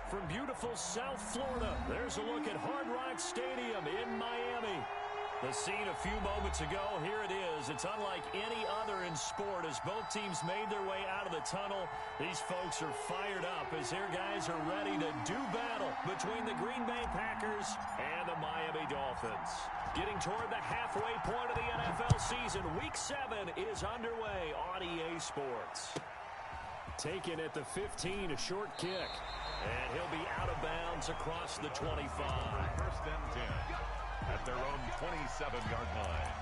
from beautiful South Florida. There's a look at Hard Rock Stadium in Miami. The scene a few moments ago, here it is. It's unlike any other in sport as both teams made their way out of the tunnel. These folks are fired up as their guys are ready to do battle between the Green Bay Packers and the Miami Dolphins. Getting toward the halfway point of the NFL season, Week 7 is underway on EA Sports. Taken at the 15, a short kick. And he'll be out of bounds across the 25. First and 10 at their own 27-yard line.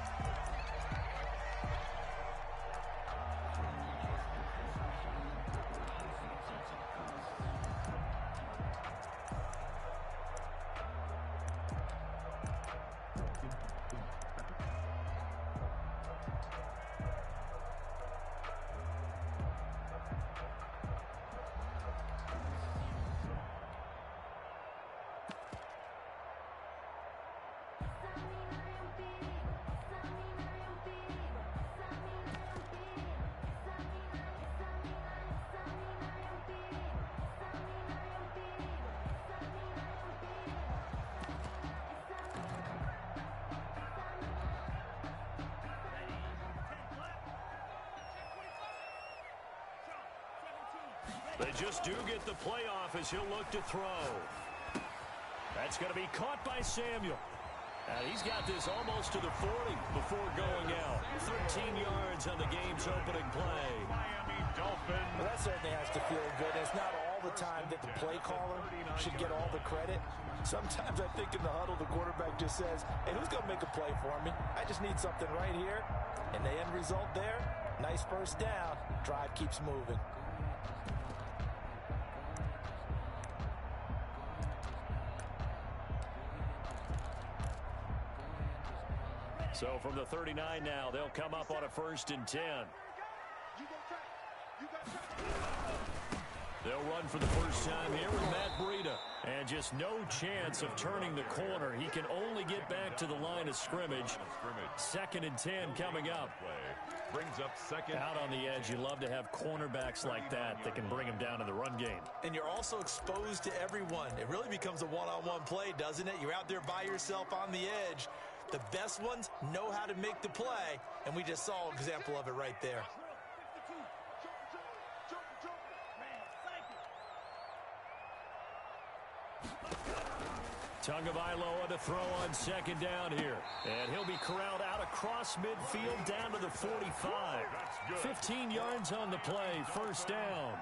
They just do get the playoff as he'll look to throw. That's going to be caught by Samuel. And he's got this almost to the 40 before going out. 13 yards on the game's opening play. Miami Dolphins. Well, that certainly has to feel good. It's not all the time that the play caller should get all the credit. Sometimes I think in the huddle, the quarterback just says, hey, who's going to make a play for me? I just need something right here. And the end result there, nice first down. Drive keeps moving. So from the 39 now, they'll come up on a 1st and 10. They'll run for the first time here with Matt Breida. And just no chance of turning the corner. He can only get back to the line of scrimmage. 2nd and 10 coming up. Brings up second. Out on the edge, you love to have cornerbacks like that can bring him down in the run game. And you're also exposed to everyone. It really becomes a one-on-one play, doesn't it? You're out there by yourself on the edge. The best ones know how to make the play, and we just saw an example of it right there. Tagovailoa to throw on 2nd down here. And he'll be corralled out across midfield down to the 45. 15 yards on the play, 1st down.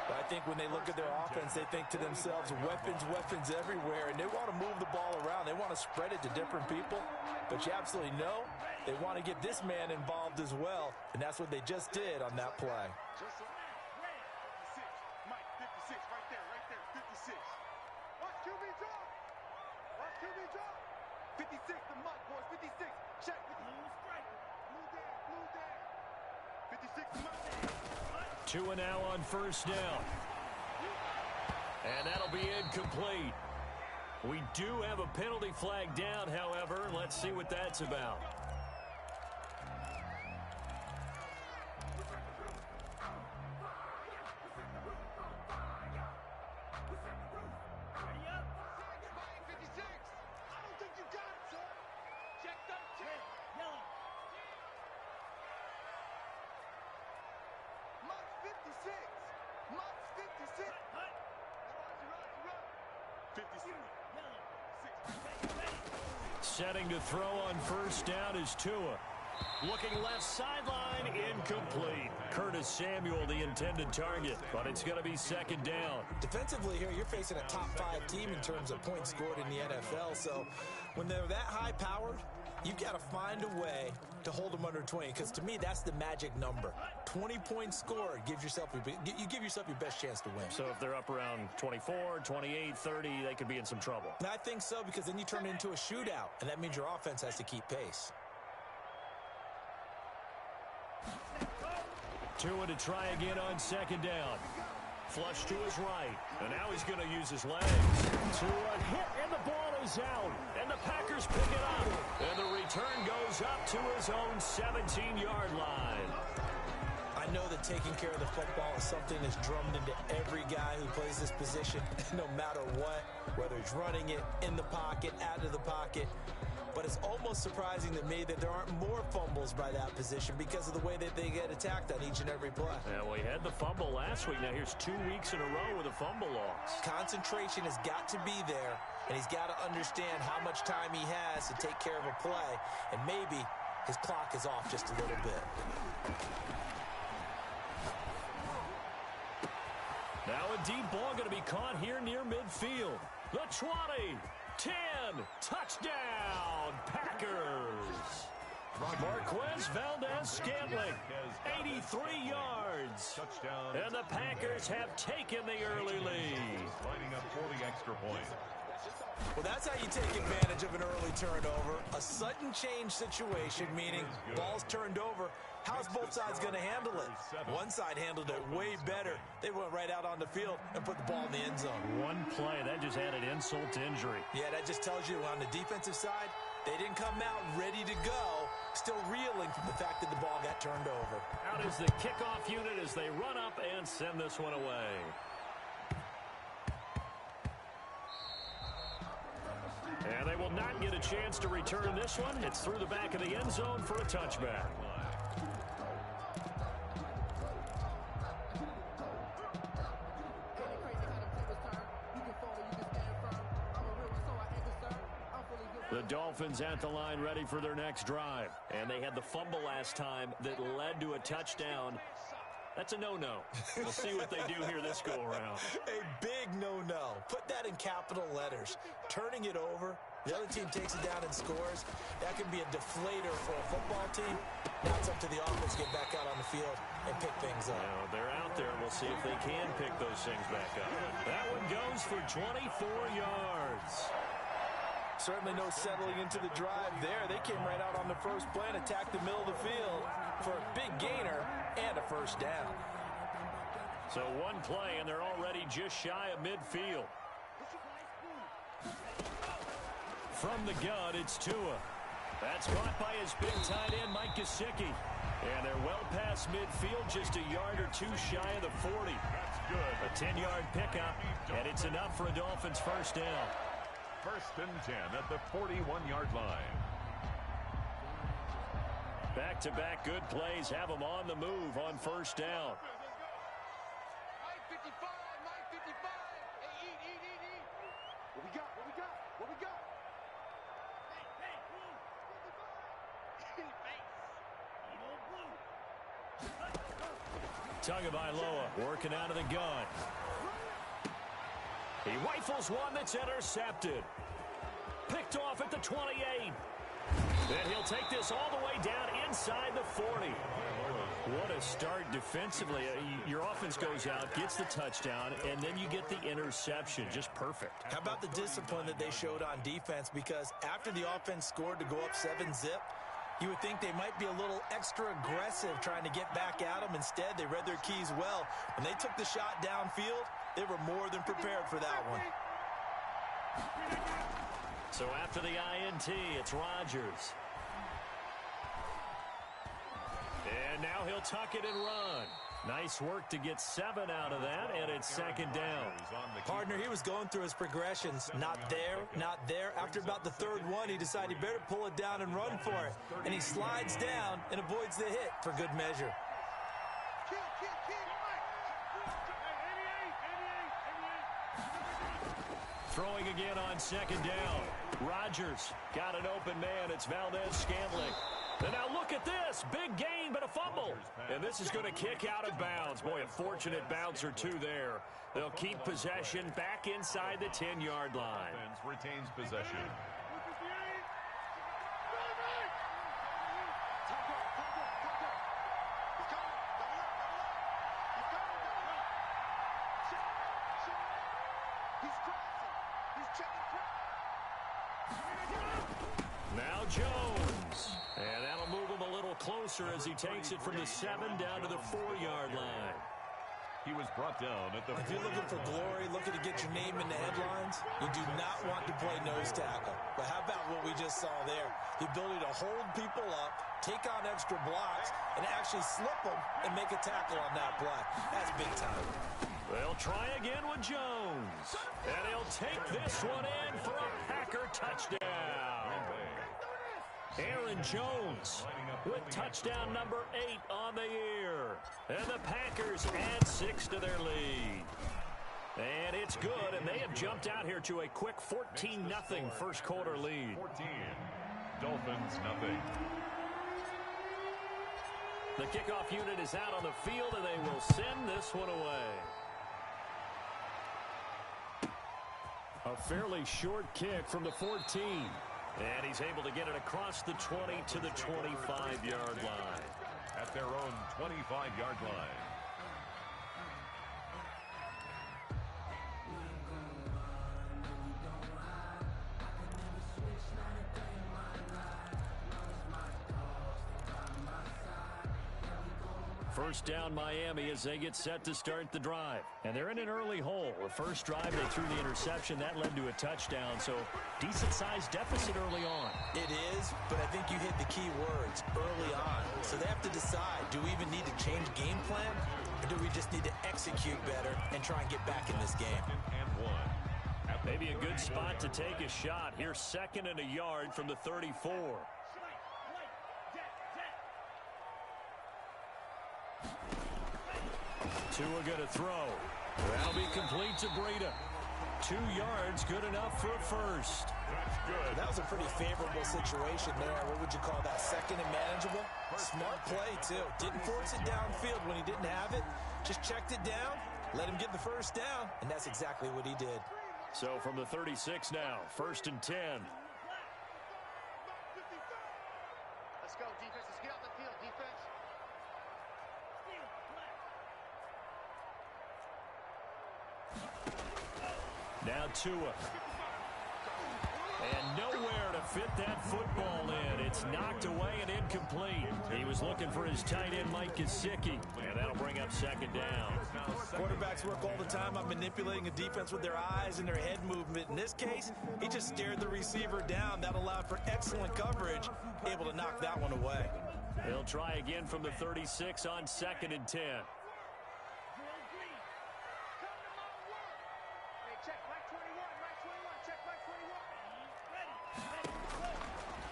I think when they look at their offense, they think to themselves, weapons everywhere, and they want to move the ball around. They want to spread it to different people, but you absolutely know they want to get this man involved as well, and that's what they just did on that play. 56, Mike, 56, right there, 56. Watch QB drop. Watch QB drop. 56, the Mike, boys, 56. Check. Blue there. 56, the Mike. 2 and now on 1st down. And that'll be incomplete. We do have a penalty flag down, however. Let's see what that's about. Setting to throw on 1st down is Tua. Looking left sideline, incomplete. Curtis Samuel, the intended target, but it's going to be 2nd down. Defensively here, you're facing a top 5 team in terms of points scored in the NFL, so when they're that high-powered, you got to find a way to hold them under 20, because to me, that's the magic number. 20 points scored gives yourself, you give yourself your best chance to win. So if they're up around 24, 28, 30, they could be in some trouble. And I think so, because then you turn it into a shootout, and that means your offense has to keep pace. Tua to try again on 2nd down. Flush to his right. And now he's going to use his legs. Tua hit, and the ball is out. And the Packers pick it up. And the return goes up to his own 17-yard line. I know that taking care of the football is something that's drummed into every guy who plays this position, no matter what, whether he's running it, in the pocket, out of the pocket. But it's almost surprising to me that there aren't more fumbles by that position because of the way that they get attacked on each and every play. Yeah, well, he had the fumble last week. Now here's 2 weeks in a row with a fumble loss. Concentration has got to be there, and he's got to understand how much time he has to take care of a play, and maybe his clock is off just a little bit. Now a deep ball going to be caught here near midfield. The 20, 10, touchdown, Packers. Marquez Valdez-Scantling, 83 yards. Touchdown. And the Packers have taken the early lead. Lining up for the extra point. Well, that's how you take advantage of an early turnover. A sudden change situation, meaning ball's turned over. How's both sides going to handle it? One side handled it way better. They went right out on the field and put the ball in the end zone. One play, that just added insult to injury. Yeah, that just tells you on the defensive side, they didn't come out ready to go, still reeling from the fact that the ball got turned over. Out is the kickoff unit as they run up and send this one away. And they will not get a chance to return this one. It's through the back of the end zone for a touchback. The Dolphins at the line ready for their next drive. And they had the fumble last time that led to a touchdown. That's a no-no. We'll see what they do here this go-around. A big no-no. Put that in capital letters. Turning it over, the other team takes it down and scores. That can be a deflator for a football team. Now it's up to the offense to get back out on the field and pick things up. Now, they're out there. We'll see if they can pick those things back up. That one goes for 24 yards. Certainly no settling into the drive there. They came right out on the first play and attacked the middle of the field for a big gainer and a first down. So one play, and they're already just shy of midfield. From the gun, it's Tua. That's caught by his big tight end, Mike Gesicki. And they're well past midfield, just a yard or two shy of the 40. That's good. A 10-yard pickup, and it's enough for a Dolphins first down. First and 10 at the 41-yard line. Back-to-back good plays have them on the move on first down. Mike 55, Mike 55. Hey, eat. What we got? What we got? Hey, blue. 55. Tagovailoa working out of the gun. He rifles one that's intercepted. Picked off at the 28. Then he'll take this all the way down inside the 40. What a start defensively. Your offense goes out, gets the touchdown, and then you get the interception. Just perfect. How about the discipline that they showed on defense? Because after the offense scored to go up 7-zip, you would think they might be a little extra aggressive trying to get back at them. Instead, they read their keys well. When they took the shot downfield, they were more than prepared for that one. So after the INT, it's Rodgers. And now he'll tuck it and run. Nice work to get 7 out of that, and it's second down. Partner, he was going through his progressions. Not there, not there. After about the third one, he decided he better pull it down and run for it. And he slides down and avoids the hit for good measure. Throwing again on second down. Rodgers got an open man. It's Valdez-Scantling. And now look at this. Big gain, but a fumble. And this is going to kick out of bounds. Boy, a fortunate bounce or two there. They'll keep possession back inside the 10-yard line. Offense retains possession. Now Jones. And that'll move him a little closer as he takes it from the 7 down to the 4-yard line. He was brought down at the... If you're looking for glory, looking to get your name in the headlines, you do not want to play nose tackle. But how about what we just saw there? The ability to hold people up, take on extra blocks, and actually slip them and make a tackle on that play. That's big time. They'll try again with Jones. And he'll take this one in for a Packer touchdown. Aaron Jones with touchdown number 8 on the year. And the Packers add 6 to their lead. And it's good, and they have jumped out here to a quick 14-0 first quarter lead. 14. Dolphins nothing. The kickoff unit is out on the field, and they will send this one away. A fairly short kick from the 14. And he's able to get it across the 20 to the 25-yard line. At their own 25-yard line. First down Miami as they get set to start the drive. And they're in an early hole. The first drive they threw the interception. That led to a touchdown. So decent-sized deficit early on. It is, but I think you hit the key words early on. So they have to decide, do we even need to change game plan? Or do we just need to execute better and try and get back in this game? And 1. Maybe a good spot to take a shot. Here's 2nd and a yard from the 34. Tua going to throw. That'll be complete to Breida. 2 yards, good enough for a first. That's good. That was a pretty favorable situation there. What would you call that? 2nd and manageable? Smart play, too. Didn't force it downfield when he didn't have it. Just checked it down, let him get the first down, and that's exactly what he did. So from the 36 now, 1st and 10. Let's go, defense. Let's get out the field, defense. Now Tua. And nowhere to fit that football in. It's knocked away and incomplete. He was looking for his tight end, Mike Gesicki. And that'll bring up 2nd down. Quarterbacks work all the time on manipulating a defense with their eyes and their head movement. In this case, he just stared the receiver down. That allowed for excellent coverage, able to knock that one away. They'll try again from the 36 on 2nd and 10.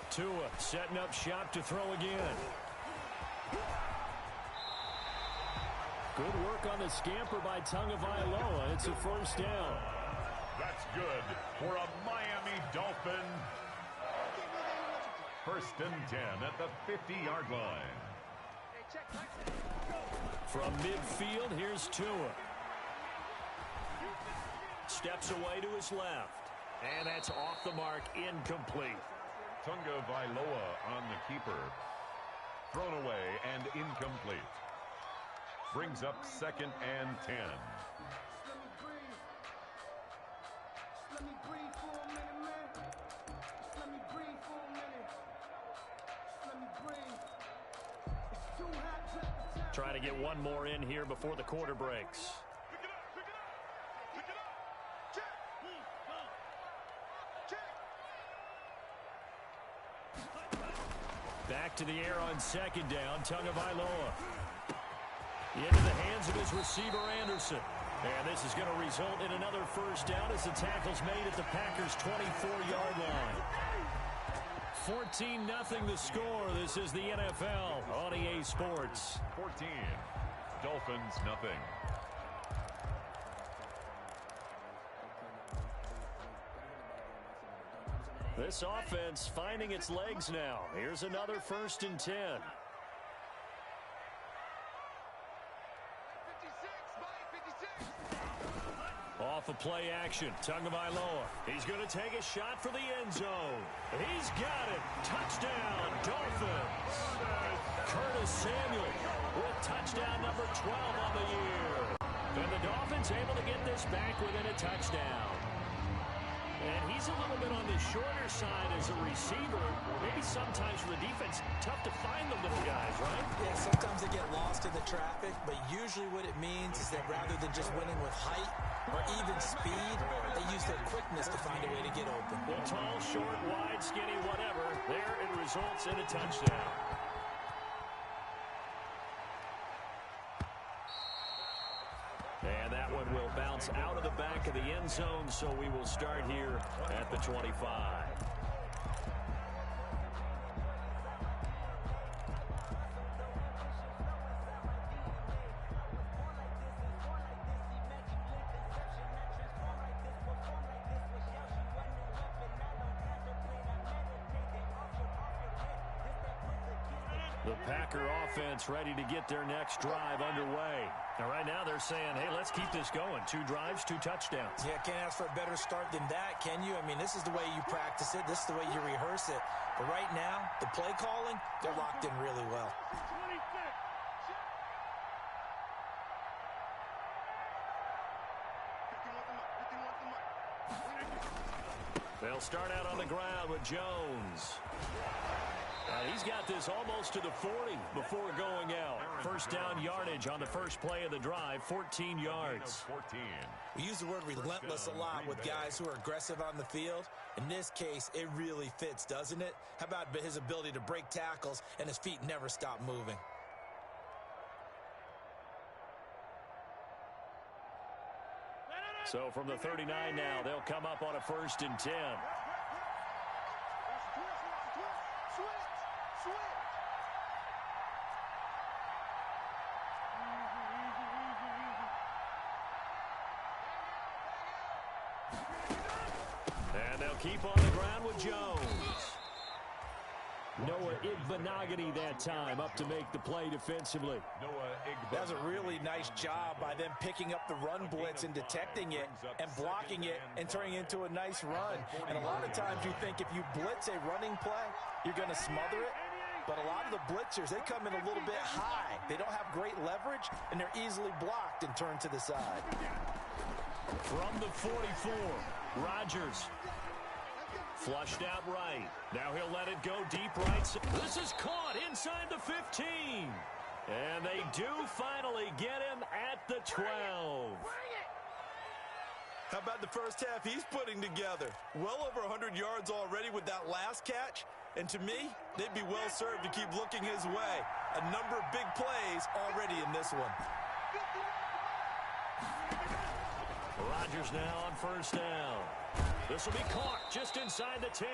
Tua setting up shop to throw again. Good work on the scamper by Tagovailoa. It's a first down. That's good for a Miami Dolphin. 1st and 10 at the 50-yard line. From midfield, here's Tua. Steps away to his left. And that's off the mark, incomplete. Tagovailoa on the keeper. Thrown away and incomplete. Brings up 2nd and 10. Trying to get one more in here before the quarter breaks. Back to the air on 2nd down. Tagovailoa. Into the hands of his receiver, Anderson. And this is going to result in another first down as the tackle's made at the Packers' 24-yard line. 14-0 the score. This is the NFL on EA Sports. 14. Dolphins nothing. This offense finding its legs now. Here's another 1st and 10. Off of play action, Tagovailoa. He's going to take a shot for the end zone. He's got it. Touchdown, Dolphins. Curtis Samuel with touchdown number 12 on the year. And the Dolphins able to get this back within a touchdown. And he's a little bit on the shorter side as a receiver. Maybe sometimes for the defense, tough to find the little guys, right? Yeah, sometimes they get lost in the traffic, but usually what it means is that rather than just winning with height or even speed, they use their quickness to find a way to get open. Well, tall, short, wide, skinny, whatever. There it results in a touchdown. And that one will bounce out of the back of the end zone, so we will start here at the 25. The Packer offense ready to get their next drive underway. Now, right now they're saying, hey, let's keep this going. 2 drives, 2 touchdowns. Yeah, can't ask for a better start than that, can you? I mean, this is the way you practice it. This is the way you rehearse it. But right now, the play calling, they're locked in really well. They'll start out on the ground with Jones. He's got this almost to the 40 before going out. First down yardage on the first play of the drive, 14 yards. We use the word relentless a lot with guys who are aggressive on the field. In this case, it really fits, doesn't it? How about his ability to break tackles and his feet never stop moving? So from the 39 now, they'll come up on a 1st and 10. And they'll keep on the ground with Jones. Noah Igbenogany that time up to make the play defensively. That was a really nice job by them picking up the run blitz and detecting it and blocking it and turning it into a nice run. And a lot of times you think if you blitz a running play, you're going to smother it. But a lot of the blitzers, they come in a little bit high. They don't have great leverage, and they're easily blocked and turned to the side. From the 44, Rodgers. Flushed out right. Now he'll let it go deep right. This is caught inside the 15. And they do finally get him at the 12. How about the first half he's putting together? Well over 100 yards already with that last catch. And to me, they'd be well served to keep looking his way. A number of big plays already in this one. Rodgers now on first down. This will be caught just inside the 10.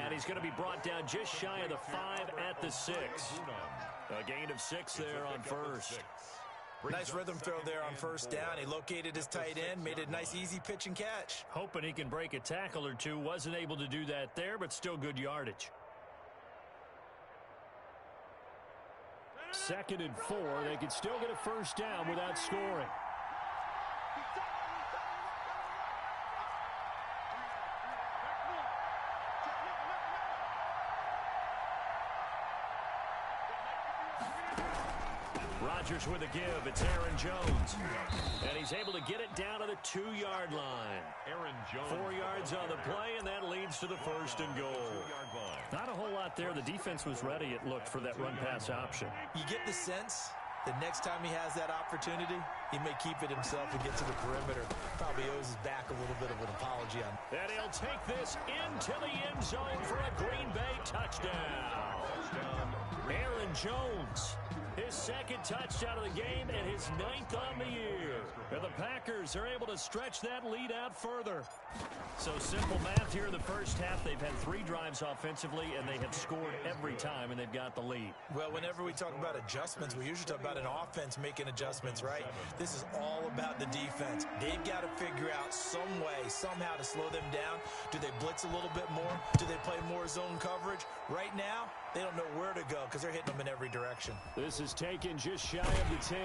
And he's going to be brought down just shy of the 5 at the 6. A gain of 6 there on first. Nice rhythm throw there on first down. He located his tight end, made a nice easy pitch and catch. Hoping he can break a tackle or two. Wasn't able to do that there, but still good yardage. 2nd and 4. They could still get a first down without scoring. Rodgers with a give. It's Aaron Jones. And he's able to get it down to the 2-yard line. Aaron Jones. 4 yards on the play, and that leads to the 1st and goal. Not a whole lot there. The defense was ready, it looked, for that run-pass option. You get the sense that next time he has that opportunity, he may keep it himself and get to the perimeter. Probably owes his back a little bit of an apology on. And he'll take this into the end zone for a Green Bay touchdown. Aaron Jones. His 2nd touchdown of the game and his 9th on the year. And the Packers are able to stretch that lead out further. So simple math here in the first half. They've had 3 drives offensively, and they have scored every time, and they've got the lead. Well, whenever we talk about adjustments, we usually talk about an offense making adjustments, right? This is all about the defense. They've got to figure out some way, somehow to slow them down. Do they blitz a little bit more? Do they play more zone coverage? Right now, they don't know where to go because they're hitting them in every direction. This is taken just shy of the 10.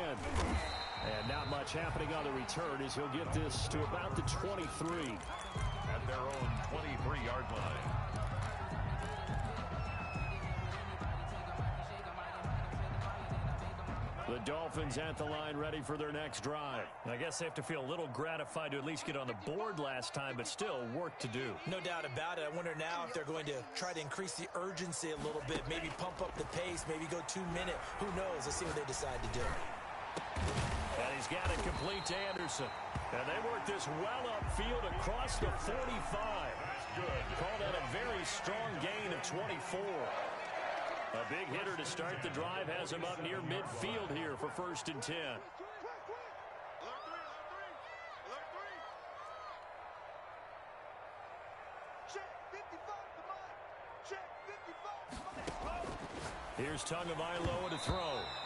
And not much happening on the return as he'll get this to about the 23. At their own 23-yard line. The Dolphins at the line ready for their next drive. I guess they have to feel a little gratified to at least get on the board last time, but still work to do. No doubt about it. I wonder now if they're going to try to increase the urgency a little bit, maybe pump up the pace, maybe go 2 minute. Who knows? Let's see what they decide to do. And he's got it complete to Anderson. And they work this well upfield across the 45. Call that a very strong gain of 24. A big hitter to start the drive has him up near midfield here for 1st and 10. Here's Tagovailoa to throw.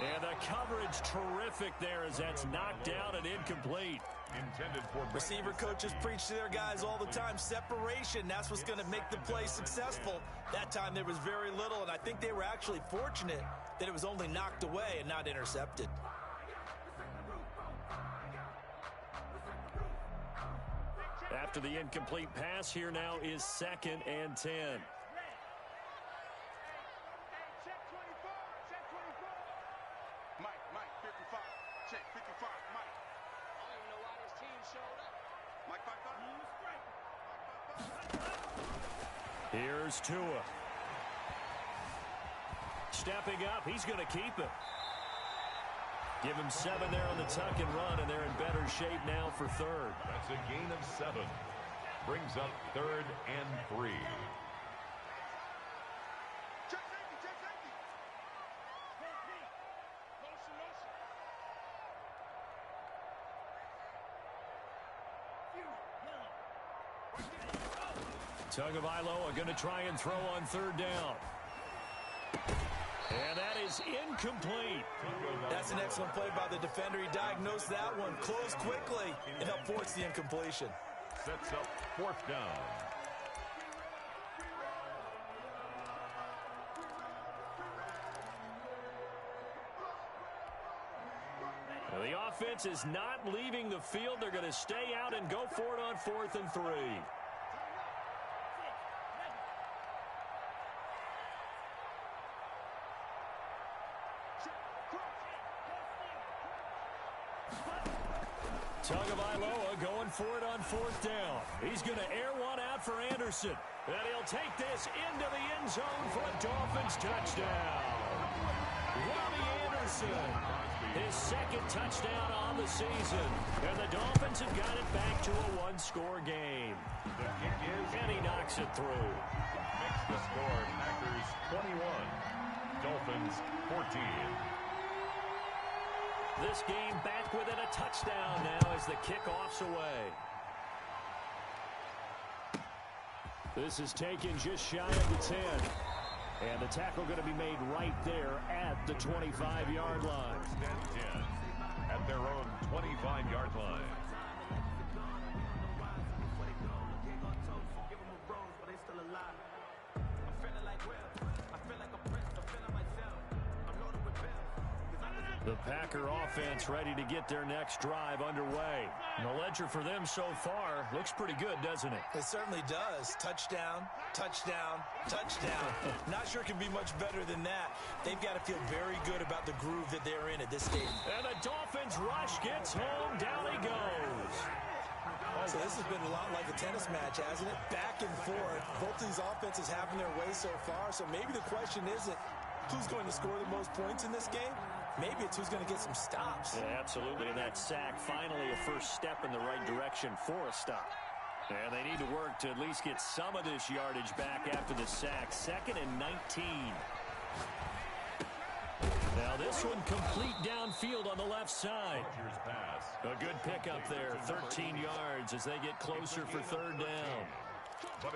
And the coverage terrific there as that's knocked down and incomplete. Intended for receiver coaches preach to their guys all the time. Separation, that's what's going to make the play successful. That time there was very little, and I think they were actually fortunate that it was only knocked away and not intercepted. After the incomplete pass, here now is 2nd and 10. Here's Tua. Stepping up, he's going to keep it. Give him 7 there on the tuck and run, and they're in better shape now for 3rd. That's a gain of 7. Brings up 3rd and 3. Tagovailoa going to try and throw on 3rd down. And that is incomplete. That's an excellent play by the defender. He diagnosed that one, closed quickly, and helped force the incompletion. Sets up 4th down. Now the offense is not leaving the field. They're going to stay out and go for it on 4th and 3. Tagovailoa going for it on 4th down. He's going to air one out for Anderson. And he'll take this into the end zone for a Dolphins touchdown. Robbie Anderson, his 2nd touchdown on the season. And the Dolphins have got it back to a 1-score game. The kick is, and he knocks it through. Makes the score Packers 21, Dolphins 14. This game back within a touchdown now as the kickoff's away. This is taken just shy of the 10. And the tackle going to be made right there at the 25-yard line. 10 at their own 25-yard line. The Packer offense ready to get their next drive underway. And the ledger for them so far looks pretty good, doesn't it? It certainly does. Touchdown, touchdown, touchdown. Not sure it can be much better than that. They've got to feel very good about the groove that they're in at this stage. And the Dolphins rush gets home. Down he goes. So this has been a lot like a tennis match, hasn't it? Back and forth. Both these offenses having their way so far. So maybe the question isn't who's going to score the most points in this game. Maybe it's who's going to get some stops. Yeah, absolutely. And that sack, finally a first step in the right direction for a stop. And they need to work to at least get some of this yardage back after the sack. 2nd and 19. Now this one complete downfield on the left side. A good pickup there, 13 yards as they get closer for 3rd down.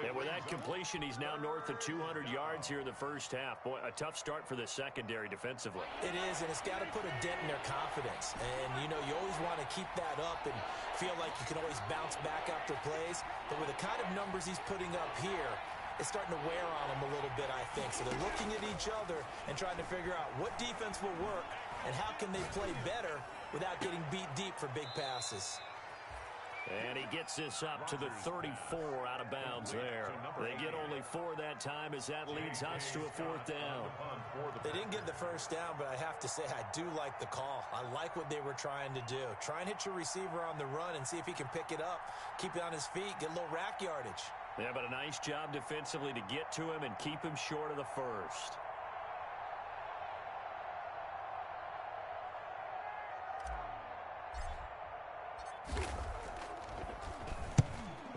And with that completion, he's now north of 200 yards here in the first half. Boy, a tough start for the secondary defensively. It is, and it's got to put a dent in their confidence. And, you know, you always want to keep that up and feel like you can always bounce back after plays. But with the kind of numbers he's putting up here, it's starting to wear on them a little bit, I think. So they're looking at each other and trying to figure out what defense will work and how can they play better without getting beat deep for big passes. And he gets this up to the 34 out of bounds there. They get only 4 that time as that leads us to a 4th down. They didn't get the first down, but I have to say I do like the call. I like what they were trying to do. Try and hit your receiver on the run and see if he can pick it up, keep it on his feet, get a little rack yardage. Yeah, but a nice job defensively to get to him and keep him short of the first.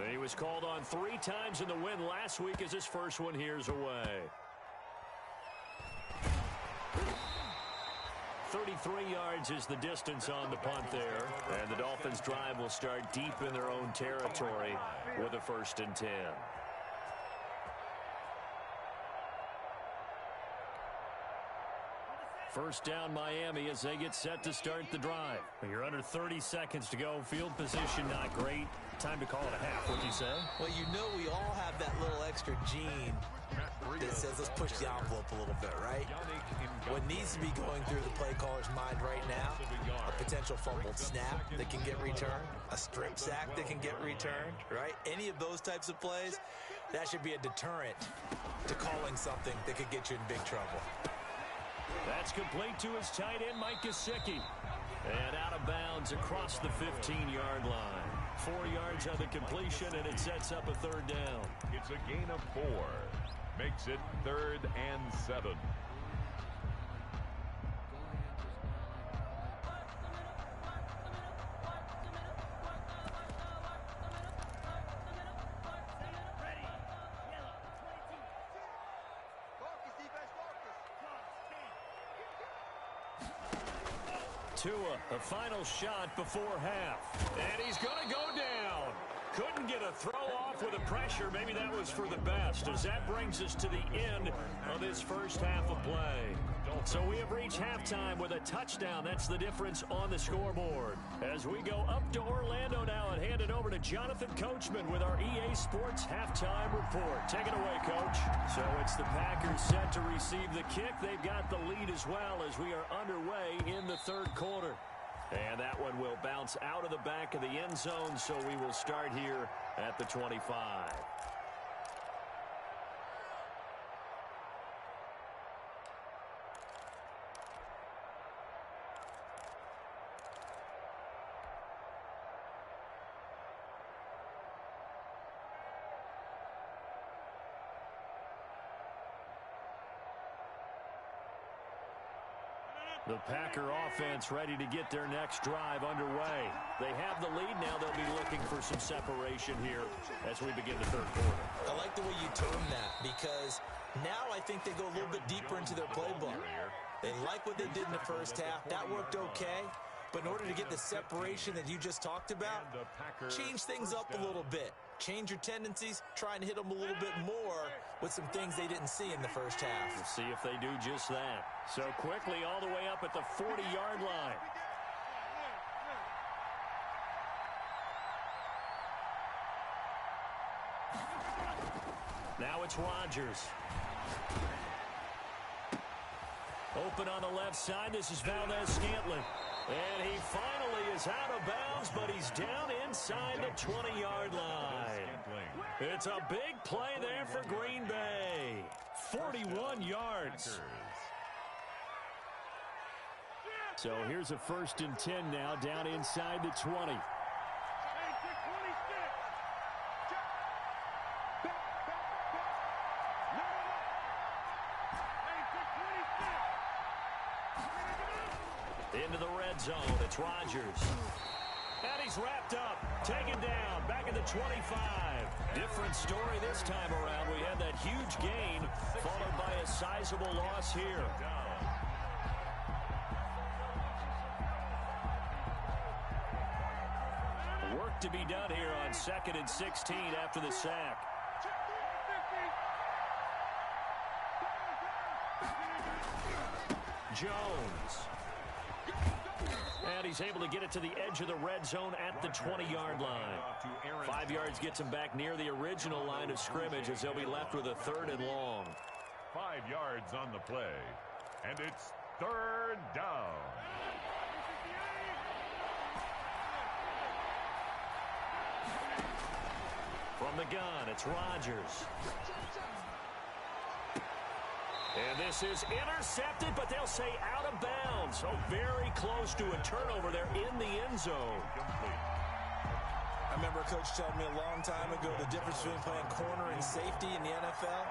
He was called on 3 times in the win last week as his first one here's away. 33 yards is the distance on the punt there. And the Dolphins' drive will start deep in their own territory with a 1st and 10. First down Miami as they get set to start the drive. You're under 30 seconds to go. Field position not great. Time to call it a half, wouldn't you say? Well, you know we all have that little extra gene that says let's push the envelope a little bit, right? What needs to be going through the play caller's mind right now, a potential fumbled snap that can get returned, a strip sack that can get returned, right? Any of those types of plays, that should be a deterrent to calling something that could get you in big trouble. That's complete to his tight end, Mike Gesicki. And out of bounds across the 15-yard line. 4 yards on the completion, and it sets up a 3rd down. It's a gain of 4. Makes it 3rd and 7. Tua, a final shot before half. And he's going to go down. Couldn't get a throw off with a pressure. Maybe that was for the best, as that brings us to the end of this first half of play. So we have reached halftime with a touchdown. That's the difference on the scoreboard. As we go up to Orlando now and hand it over to Jonathan Coachman with our EA Sports Halftime Report. Take it away, Coach. So it's the Packers set to receive the kick. They've got the lead as well as we are underway in the 3rd quarter. And that one will bounce out of the back of the end zone, so we will start here at the 25. The Packer offense ready to get their next drive underway. They have the lead now. They'll be looking for some separation here as we begin the 3rd quarter. I like the way you term that, because now I think they go a little bit deeper into their playbook. They like what they did in the first half. That worked okay. But in order to get the separation that you just talked about, change things up a little bit. Change your tendencies, try and hit them a little bit more with some things they didn't see in the first half. We'll see if they do just that. So quickly all the way up at the 40-yard line. Now it's Rodgers. Open on the left side. This is Valdez-Scantling. And he finally is out of bounds, but he's down inside the 20-yard line. It's a big play there for Green Bay. 41 yards. So here's a 1st and 10 now, down inside the 20. Into the red zone, it's Rodgers. And he's wrapped up, taken down, back at the 25. Different story this time around. We had that huge gain, followed by a sizable loss here. Work to be done here on 2nd and 16 after the sack. Jones. And he's able to get it to the edge of the red zone at the 20-yard line. 5 yards gets him back near the original line of scrimmage as they'll be left with a 3rd and long. 5 yards on the play, and it's 3rd down. From the gun, it's Rodgers. And this is intercepted, but they'll say out of bounds. So very close to a turnover there in the end zone. I remember a coach telling me a long time ago the difference between playing corner and safety in the NFL.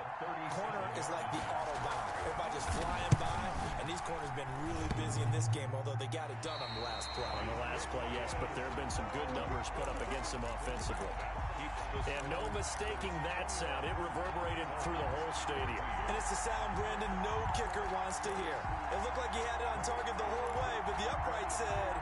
Corner is like the Autobahn. Everybody just flying by, and these corners been really busy in this game, although they got it done on the last play. On the last play, yes, but there have been some good numbers put up against them offensively. And no mistaking that sound. It reverberated through the whole stadium. And it's the sound Brandon no kicker wants to hear. It looked like he had it on target the whole way, but the upright said,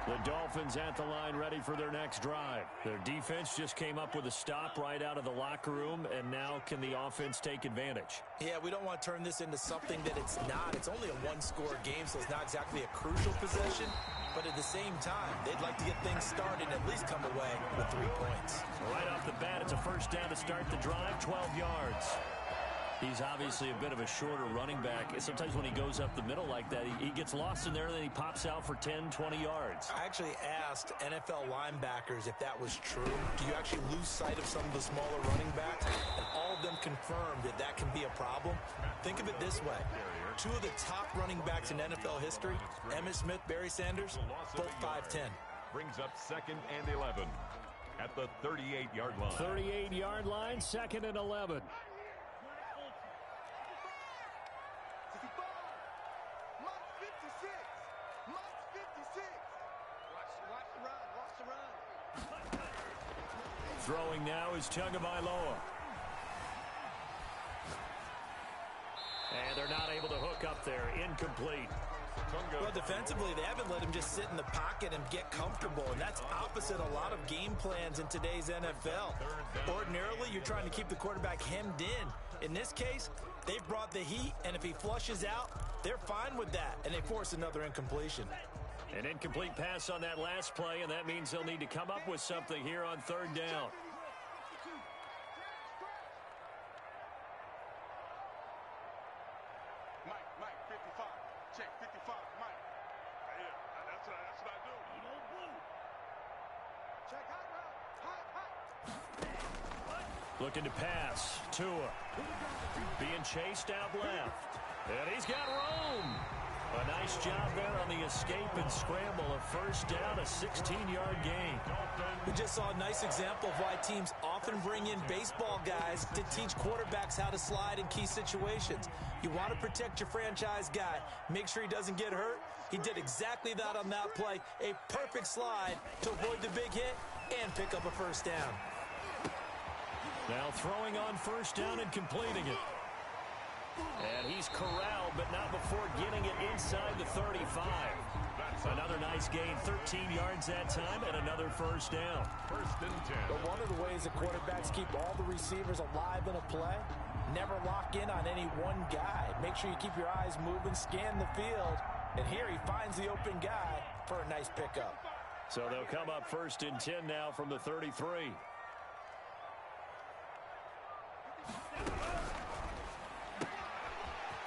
The Dolphins at the line ready for their next drive. Their defense just came up with a stop right out of the locker room, and now can the offense take advantage? Yeah, we don't want to turn this into something that it's not. It's only a one-score game, so it's not exactly a crucial possession. But at the same time, they'd like to get things started and at least come away with 3 points. Right off the bat, it's a first down to start the drive, 12 yards. He's obviously a bit of a shorter running back. Sometimes when he goes up the middle like that, he gets lost in there, and then he pops out for 10, 20 yards. I actually asked NFL linebackers if that was true. Do you actually lose sight of some of the smaller running backs? And all of them confirmed that that can be a problem. Think of it this way. 2 of the top running backs in NFL history, Emmitt Smith, Barry Sanders, both 5'10". Brings up 2nd and 11 at the 38-yard line. 38-yard line, 2nd and 11. Throwing now is Tagovailoa. And they're not able to hook up there. Incomplete. Well, defensively, they haven't let him just sit in the pocket and get comfortable, and that's opposite a lot of game plans in today's NFL. Ordinarily, you're trying to keep the quarterback hemmed in. In this case, they've brought the heat, and if he flushes out, they're fine with that, and they force another incompletion. An incomplete pass on that last play, and that means they'll need to come up with something here on 3rd down. Mike, 55. Check, 55, Mike. Yeah, that's what I do. You know, blue. Check, high. Looking to pass. Tua. Being chased out left. And he's got room. A nice job there on the escape and scramble. A first down, a 16-yard gain. We just saw a nice example of why teams often bring in baseball guys to teach quarterbacks how to slide in key situations. You want to protect your franchise guy. Make sure he doesn't get hurt. He did exactly that on that play. A perfect slide to avoid the big hit and pick up a first down. Now throwing on first down and completing it. And he's corralled, but not before getting it inside the 35. Another nice gain, 13 yards that time, and another first down. 1st and 10. But one of the ways the quarterbacks keep all the receivers alive in a play, never lock in on any one guy. Make sure you keep your eyes moving, scan the field, and here he finds the open guy for a nice pickup. So they'll come up 1st and 10 now from the 33.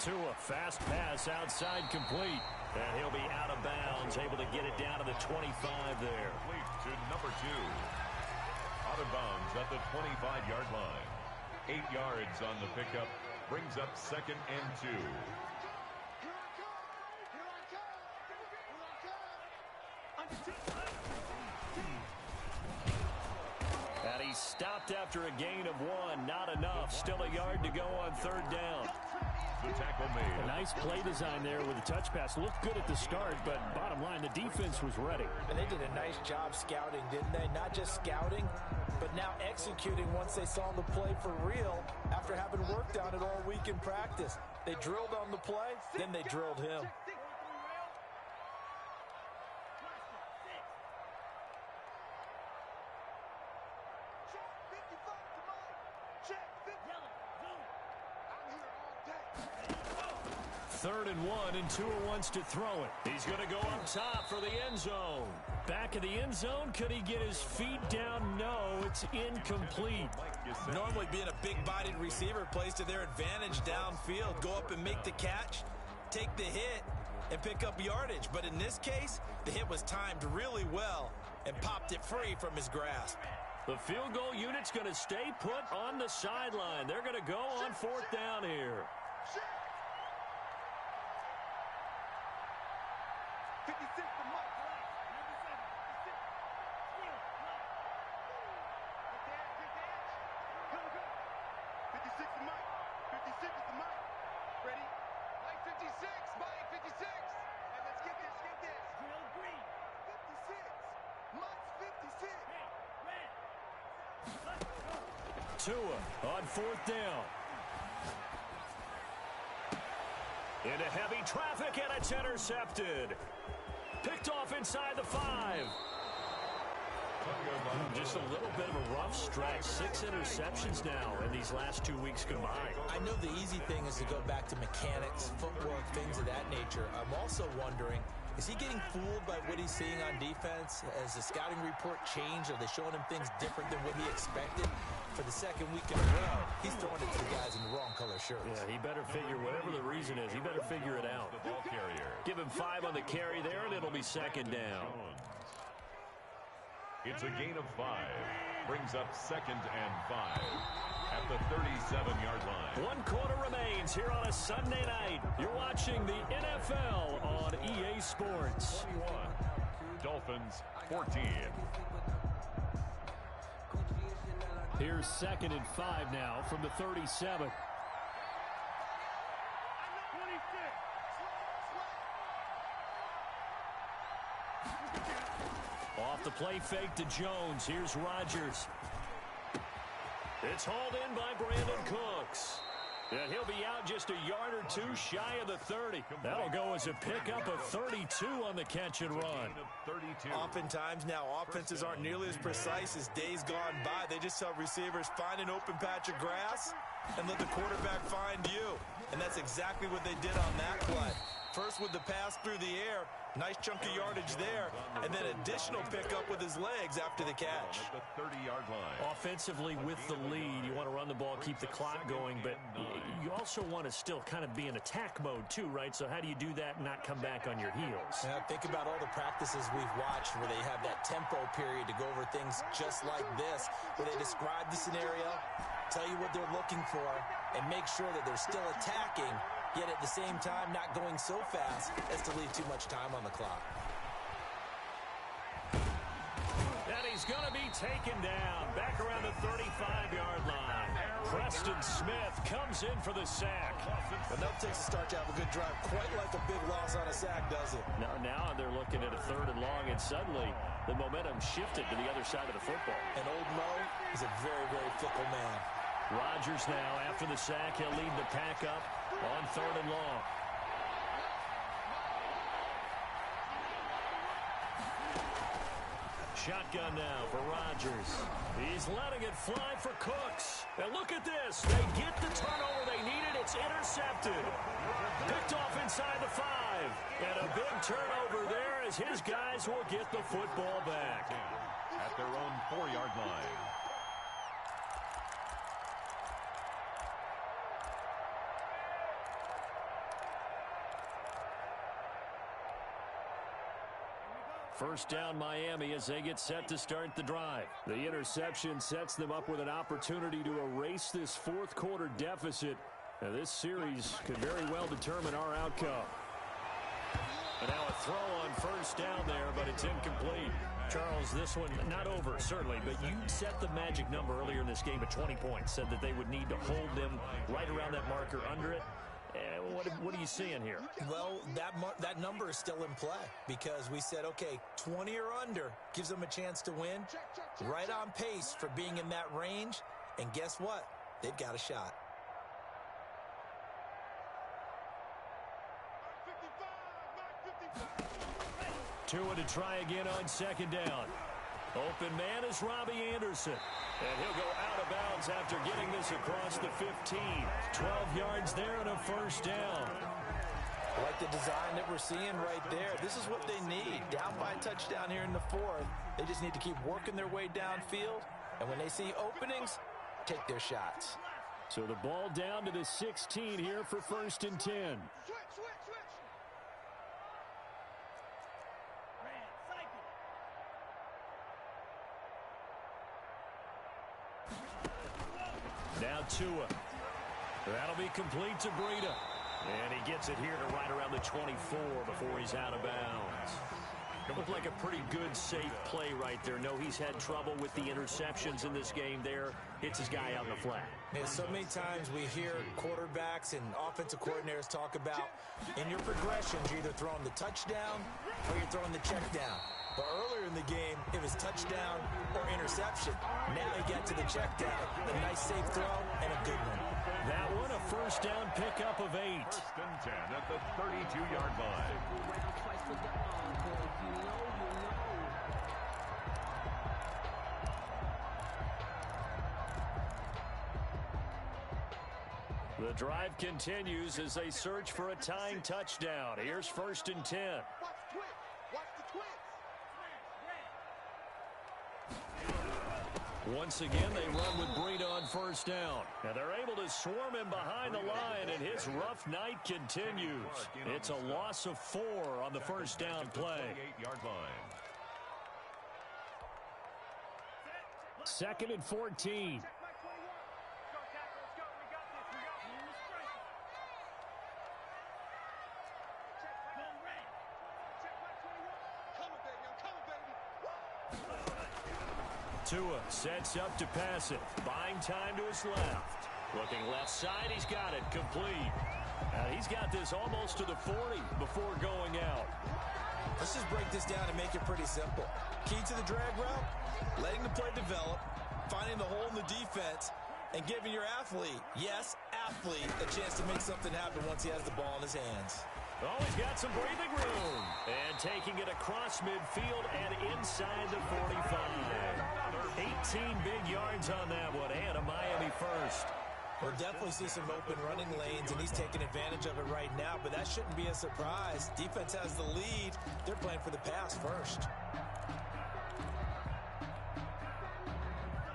Tua, fast pass outside, complete. And he'll be out of bounds, able to get it down to the 25 there. Complete to number 2. Out of bounds at the 25-yard line. 8 yards on the pickup. Brings up 2nd and 2. And he stopped after a gain of 1. Not enough. Still a yard to go on 3rd down. The tackle made. A nice play design there with a touch pass. Looked good at the start, but bottom line, the defense was ready. And they did a nice job scouting, didn't they? Not just scouting, but now executing once they saw the play for real after having worked on it all week in practice. They drilled on the play, then they drilled him. Third and 1, and Tua wants to throw it. He's going to go up top for the end zone. Back of the end zone, could he get his feet down? No, it's incomplete. Normally being a big-bodied receiver plays to their advantage downfield. Go up and make the catch, take the hit, and pick up yardage. But in this case, the hit was timed really well and popped it free from his grasp. The field goal unit's going to stay put on the sideline. They're going to go on fourth down here. 56 to Mike. Number 7. 56 to Mike. 56 is the Mike. Ready? Mike 56. Mike 56. And let's get this. Drill green. 56. Mike's 56. Hey, red. Tua on fourth down. Into heavy traffic, and it's intercepted. Picked off inside the 5. Just a little bit of a rough stretch. 6 interceptions now in these last 2 weeks combined. I know the easy thing is to go back to mechanics, footwork, things of that nature. I'm also wondering, is he getting fooled by what he's seeing on defense? Has the scouting report changed? Are they showing him things different than what he expected? For the second week in a row, he's throwing it to the guys in the wrong color shirts. Yeah, he better figure, whatever the reason is, he better figure it out. The ball carrier. Give him 5 on the carry there, and it'll be second down. It's a gain of 5. Brings up 2nd and 5 at the 37-yard line. 1 quarter remains here on a Sunday night. You're watching the NFL on EA Sports. 21. Dolphins 14. Here's 2nd and 5 now from the 37. Off the play fake to Jones. Here's Rodgers. It's hauled in by Brandon Cooks. And he'll be out just a yard or 2 shy of the 30. That'll go as a pickup of 32 on the catch and run. 32. Oftentimes now, offenses aren't nearly as precise as days gone by. They just tell receivers, find an open patch of grass and let the quarterback find you. And that's exactly what they did on that play. First with the pass through the air, nice chunk of yardage there, and then additional pickup with his legs after the catch. At the 30-yard line. Offensively with the lead, you want to run the ball, keep the clock going, but you also want to still kind of be in attack mode too, right? So how do you do that and not come back on your heels? Now, think about all the practices we've watched where they have that tempo period to go over things just like this, where they describe the scenario, tell you what they're looking for, and make sure that they're still attacking, yet at the same time not going so fast as to leave too much time on the clock. And he's going to be taken down back around the 35-yard line. Preston Smith comes in for the sack. Enough takes a start to have a good drive, quite like a big loss on a sack, does it? Now they're looking at a 3rd and long, and suddenly the momentum shifted to the other side of the football. And old Mo is a very, very fickle man. Rodgers now, after the sack, he'll lead the pack up on 3rd and long. Shotgun now for Rodgers. He's letting it fly for Cooks. And look at this. They get the turnover they needed. It's intercepted. Picked off inside the 5. And a big turnover there as his guys will get the football back. At their own 4-yard line. First down Miami as they get set to start the drive. The interception sets them up with an opportunity to erase this 4th quarter deficit. Now this series could very well determine our outcome. And now a throw on first down there, but it's incomplete. Charles, this one not over, certainly, but you set the magic number earlier in this game at 20 points. Said that they would need to hold them right around that marker under it. What are you seeing here? Well, that number is still in play because we said, okay, 20 or under gives them a chance to win. Right on pace for being in that range. And guess what? They've got a shot. Tua to try again on 2nd down. Open man is Robbie Anderson. And he'll go out of bounds after getting this across the 15. 12 yards there and a first down. I like the design that we're seeing right there. This is what they need. Down by a touchdown here in the 4th. They just need to keep working their way downfield. And when they see openings, take their shots. So the ball down to the 16 here for 1st and 10. Tua. That'll be complete to Breida. And he gets it here to right around the 24 before he's out of bounds. It looked like a pretty good, safe play right there. No, he's had trouble with the interceptions in this game there. Hits his guy out in the flat. Yeah, so many times we hear quarterbacks and offensive coordinators talk about in your progressions, you're either throwing the touchdown or you're throwing the check down. But earlier in the game, it was touchdown or interception. Now you get to the check down. A nice safe throw and a good one. That one a first down pickup of 8. First and 10 at the 32-yard line. The drive continues as they search for a tying touchdown. Here's first and 10. Watch the twins. Watch the twins. Once again, they run with Breida on first down. Now they're able to swarm him behind the line, and his rough night continues. It's a loss of 4 on the first down play. 28-yard line. Second and 14. Tua sets up to pass it. Buying time to his left. Looking left side, he's got it. Complete. Now he's got this almost to the 40 before going out. Let's just break this down and make it pretty simple. Key to the drag route, letting the play develop, finding the hole in the defense, and giving your athlete, yes, athlete, a chance to make something happen once he has the ball in his hands. Oh, he's got some breathing room. And taking it across midfield and inside the 45. 18 big yards on that one, and a Miami first. We'll definitely see some open running lanes, and he's taking advantage of it right now, but that shouldn't be a surprise. Defense has the lead. They're playing for the pass first.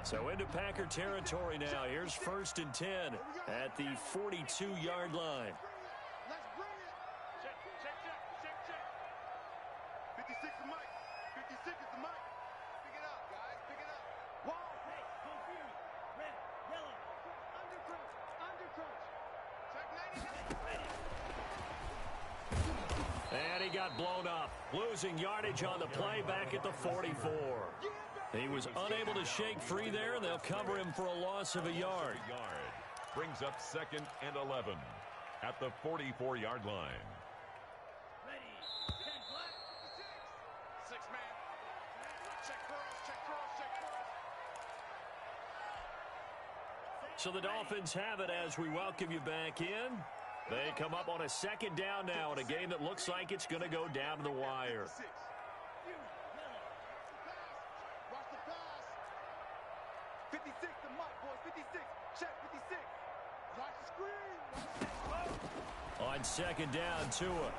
So into Packer territory now. Here's first and 10 at the 42-yard line. Let's bring it. Check, check, check, check, check. 56 is Mike. 56 is the Mike. Pick it up, guys. Pick it up. Wall. Hey, go Fury. Red, yellow. Under crunch. Under crunch. Check 99. And he got blown up. Losing yardage on the play back at the 44. He was unable to shake free there, and they'll cover him for a loss of a yard. Brings up second and 11 at the 44-yard line. Ready. 10 black. 6 man. Check cross, check cross, check cross. So the Dolphins have it as we welcome you back in. They come up on a second down now in a game that looks like it's going to go down to the wire. Watch the pass. 56 to Mike, boys. 56. Check 56. Watch the screen. On second down, Tua.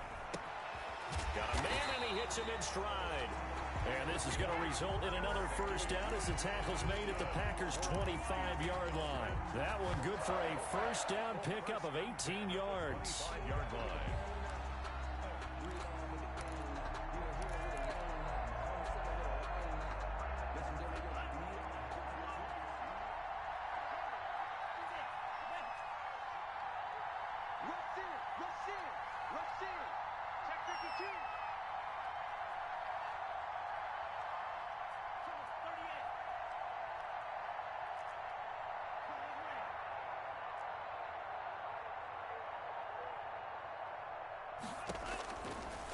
Got a man, and he hits him in stride. And this is going to result in another first down as the tackle's made at the Packers' 25-yard line. That one good for a first down pickup of 18 yards. 5-yard line. Rush in. Rush in. Rush in. Check 52.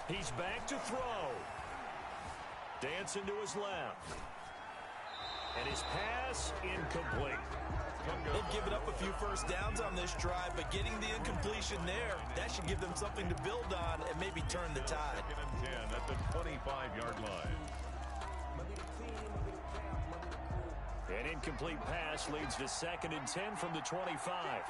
He's back to throw. Dancing to his left. And his pass incomplete. They've given up a few first downs on this drive, but getting the incompletion there, that should give them something to build on and maybe turn the tide. Second and 10 at the 25-yard line. An incomplete pass leads to second and 10 from the 25.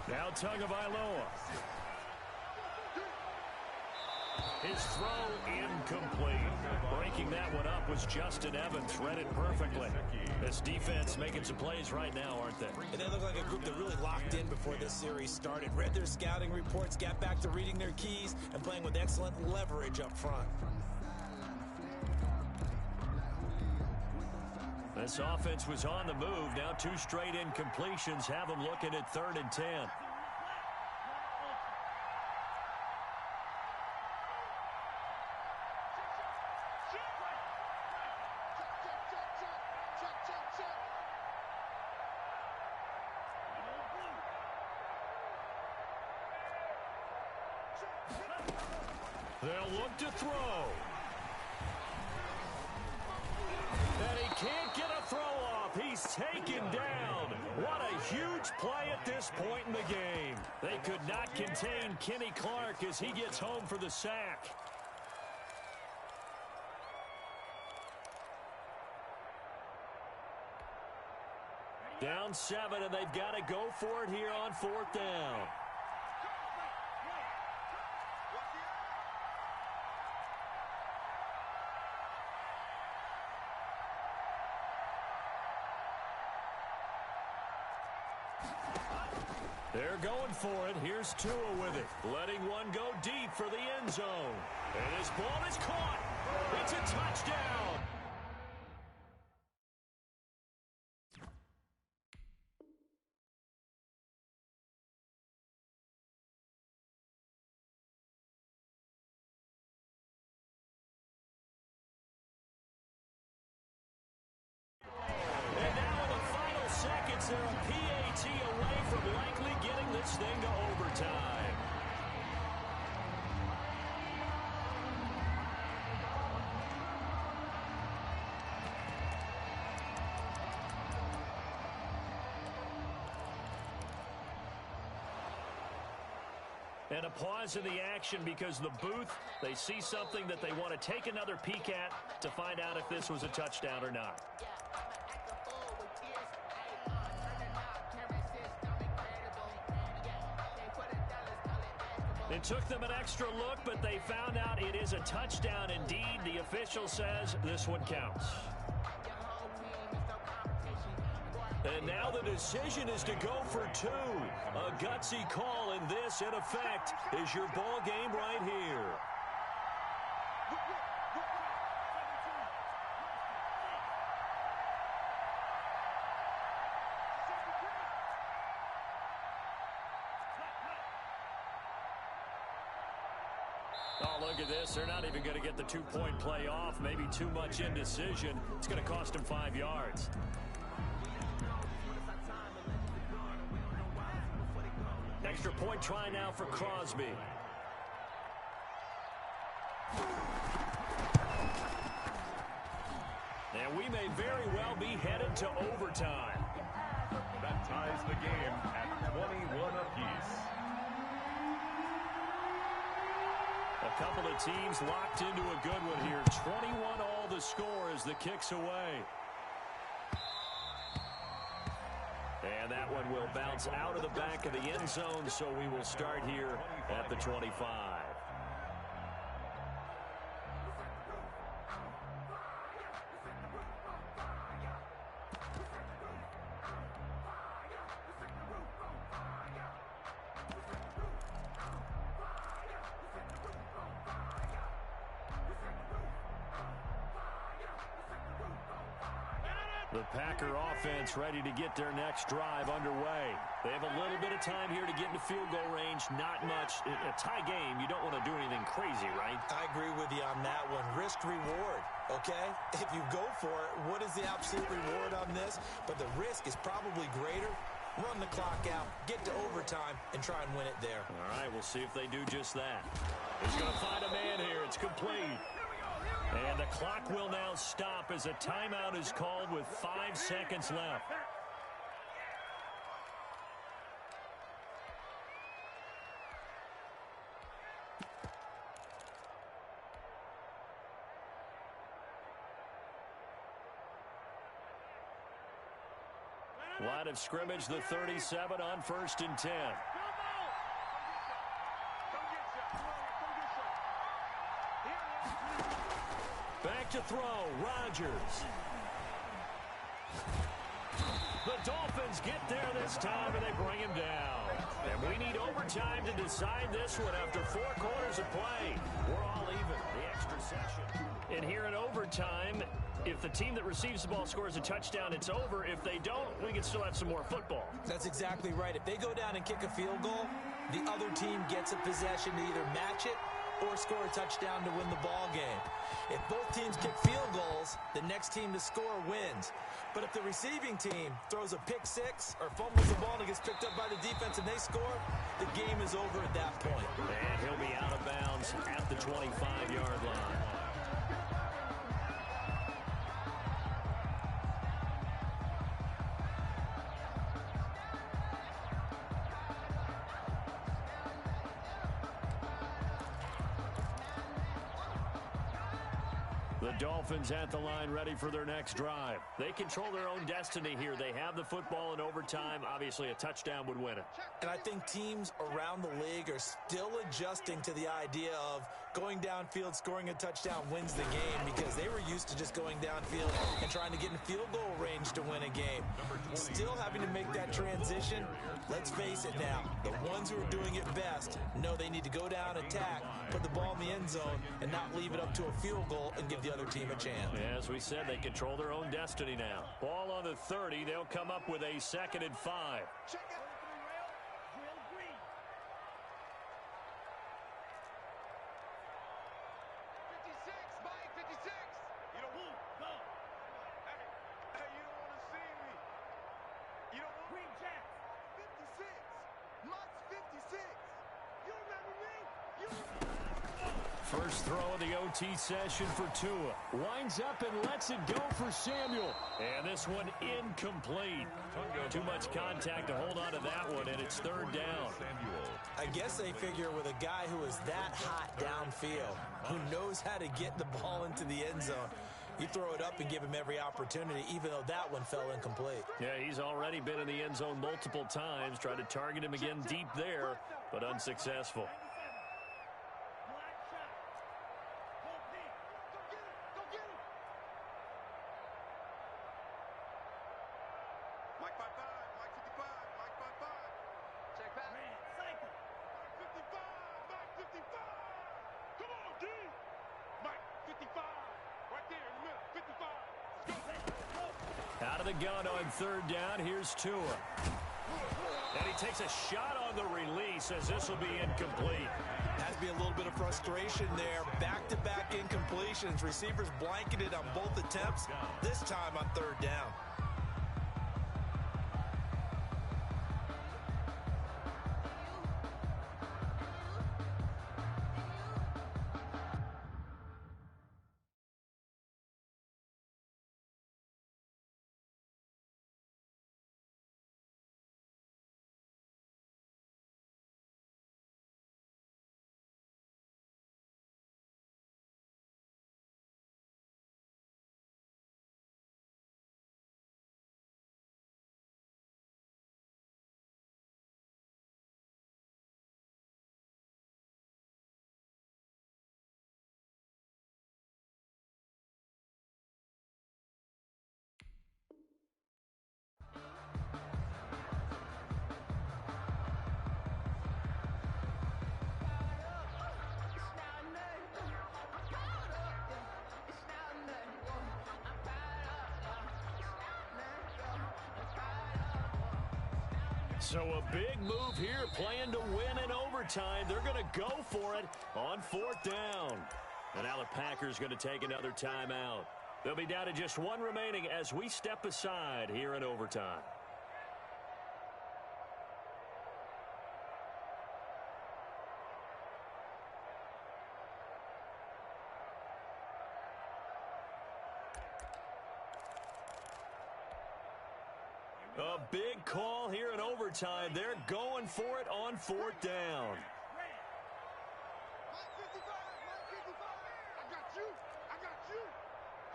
Now Tagovailoa. His throw incomplete. Breaking that one up was Justin Evans. Read it perfectly. This defense making some plays right now, aren't they? And they look like a group that really locked in before this series started. Read their scouting reports, got back to reading their keys, and playing with excellent leverage up front. This offense was on the move. Now 2 straight incompletions have them looking at 3rd and 10. They'll look to throw. And he can't get a throw off. He's taken down. What a huge play at this point in the game. They could not contain Kenny Clark as he gets home for the sack. Down 7, and they've got to go for it here on 4th down. They're going for it. Here's Tua with it. Letting one go deep for the end zone. And his ball is caught. It's a touchdown. And now in the final seconds, they're a PAT away from likely getting this thing to overtime. And a pause in the action because the booth, they see something that they want to take another peek at to find out if this was a touchdown or not. It took them an extra look, but they found out it is a touchdown indeed. The official says this one counts. And now the decision is to go for 2. A gutsy call, and this, in effect, is your ball game right here. Oh, look at this. They're not even going to get the 2-point play off. Maybe too much indecision. It's going to cost them 5 yards. Extra point try now for Crosby. And we may very well be headed to overtime. That ties the game at 21 apiece. A couple of teams locked into a good one here. 21 all the score as the kick's away. And that one will bounce out of the back of the end zone, so we will start here at the 25. The Packer offense ready to get their next drive underway. They have a little bit of time here to get into field goal range. Not much. A tie game, you don't want to do anything crazy, right? I agree with you on that one. Risk reward, okay? If you go for it, what is the absolute reward on this? But the risk is probably greater. Run the clock out, get to overtime, and try and win it there. All right, we'll see if they do just that. He's going to find a man here. It's complete. And the clock will now stop as a timeout is called with 5 seconds left. Line of scrimmage, the 37 on 1st and 10. back to throw. Rodgers. The Dolphins get there this time, and they bring him down. And we need overtime to decide this one after 4 quarters of play. We're all even. The extra session. And here in overtime, if the team that receives the ball scores a touchdown, it's over. If they don't, we can still have some more football. That's exactly right. If they go down and kick a field goal, the other team gets a possession to either match it or score a touchdown to win the ball game. If both teams kick field goals, the next team to score wins. But if the receiving team throws a pick six or fumbles the ball and gets picked up by the defense and they score, the game is over at that point. And he'll be out of bounds at the 25-yard line. The Dolphins at the line, ready for their next drive. They control their own destiny here. They have the football in overtime. Obviously, a touchdown would win it. And I think teams around the league are still adjusting to the idea of going downfield, scoring a touchdown wins the game, because they were used to just going downfield and trying to get in field goal range to win a game. Still having to make that transition. Let's face it now, the ones who are doing it best know they need to go down, attack, put the ball in the end zone, and not leave it up to a field goal and give the other team a chance. As we said, they control their own destiny now. Ball on the 30. They'll come up with a 2nd and 5. Check it. 56, Mike, 56. You don't move. Go. Hey, you don't want to see me. You don't want Green Jack. 56. Mutts 56. You remember me? You First throw of the OT session for Tua. Winds up and lets it go for Samuel. And this one incomplete. Too much contact to hold on to that one, and it's 3rd down. I guess they figure with a guy who is that hot downfield, who knows how to get the ball into the end zone, you throw it up and give him every opportunity, even though that one fell incomplete. Yeah, he's already been in the end zone multiple times. Tried to target him again deep there, but unsuccessful. Out of the gun on 3rd down. Here's Tua. And he takes a shot on the release as this will be incomplete. Has to be a little bit of frustration there. Back-to-back incompletions. Receivers blanketed on both attempts, this time on 3rd down. So a big move here, playing to win in overtime. They're going to go for it on 4th down. And now the Packers going to take another timeout. They'll be down to just 1 remaining as we step aside here in overtime. A big call here in overtime. They're going for it on 4th down. Mike 55, Mike 55. I got you. I got you.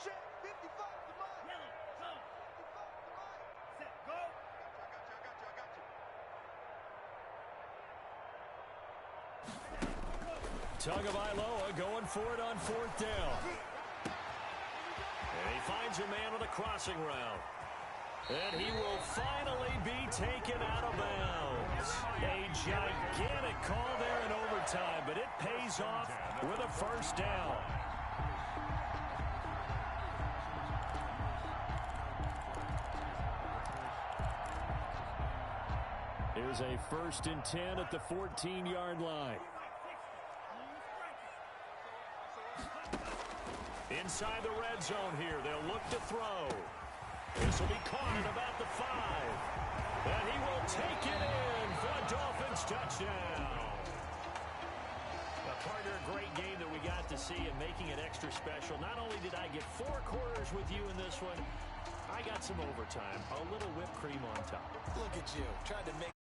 Check 55 to Mike. Yellow, go. 55 to Mike. Set, go. I got you. Tagovailoa going for it on 4th down. finds a man on the crossing route. And he will finally be taken out of bounds. A gigantic call there in overtime, but it pays off with a first down. Here's a 1st and 10 at the 14-yard line. Inside the red zone here, they'll look to throw. This will be caught at about the 5. And he will take it in for a Dolphins touchdown. Partner, a great game that we got to see and making it extra special. Not only did I get 4 quarters with you in this one, I got some overtime, a little whipped cream on top. Look at you, trying to make